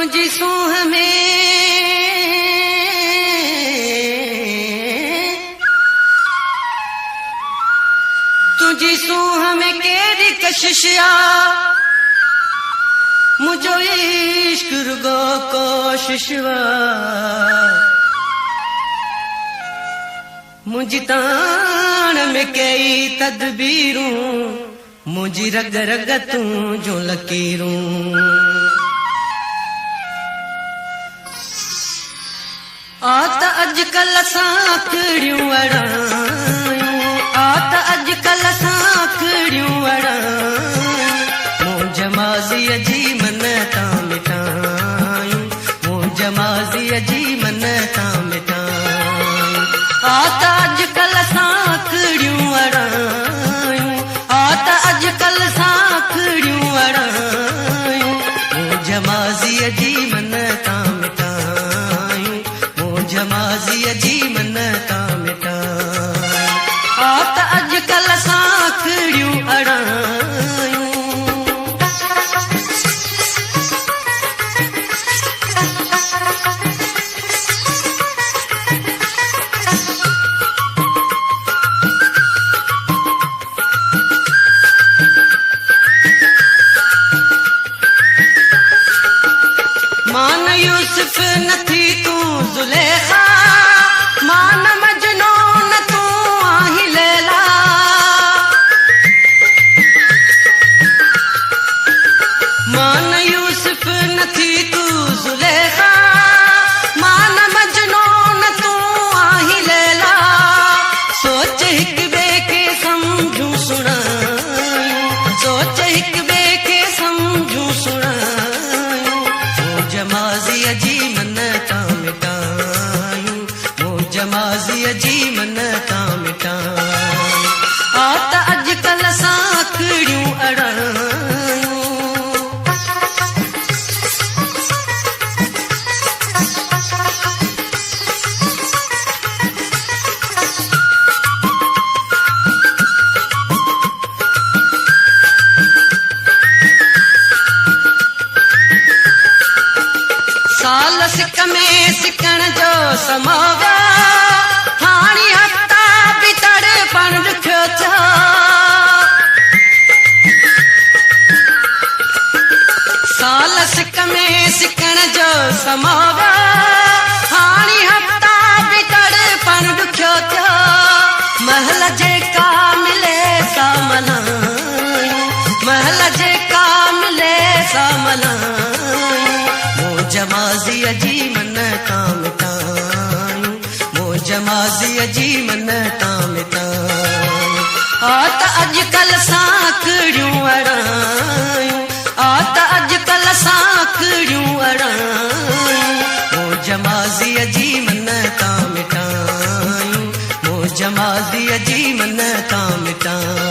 तुझी सूंह में तुझी सूंह में केरी कशिशिया मुझो इश्क रुगो कोशिशवा मुझी तान में कई तदबीरूं मुझी रग रग तू जो लकीरूं आता अजकल साखड़ियूं अड़ायूं आता अजकल साखड़ियूं अड़ायूं मुंज माज़ीअ जी मन तां मिटायूं मुंज माज़ीअ जी मन तां मिटायूं आता अजकल साखड़ियूं अड़ायूं आता अजकल साखड़ियूं अड़ायूं मुंज माज़ीअ जी मन तां मिटायूं मुंज माज़ीअ जी मन तां मिटायूं आता अजकल साखड़ियूं अड़ायूं मान यूसुफ न थी तू ज़ुलेखा मान मजनू न तू आही लैला मान यूसुफ न थी तू ज़ुलेखा मान मजनू न तू आही लैला सोच हिक बे के समझूं सुणायूं सोच हिक बे के समझूं सुणायूं मुंज माज़ीअ जी मन तां मिटायूं मुंज माज़ीअ जी मन तां मिटायूं आता अजकल साखड़ियूं अड़ायूं साल सिक में सिकण जो समोगा हाणी हफ्ता बितड़ पण ॾुखियो थियो साल सिक में सिकण जो समोगा हाणी हफ्ता बितड़ पण ॾुखियो थियो महल जेका मिले सा मल्हायूं महल जेका मिले सा मल्हायूं मुंज माज़ीअ जी मन तां मिटायूं मुंज माज़ीअ जी मन तां मिटायूं आता अजकल साखड़ियूं अड़ायूं आता अजकल साखड़ियूं अड़ायूं मुंज माज़ीअ जी मन तां मिटायूं मुंज माज़ीअ जी मन तां मिटायूं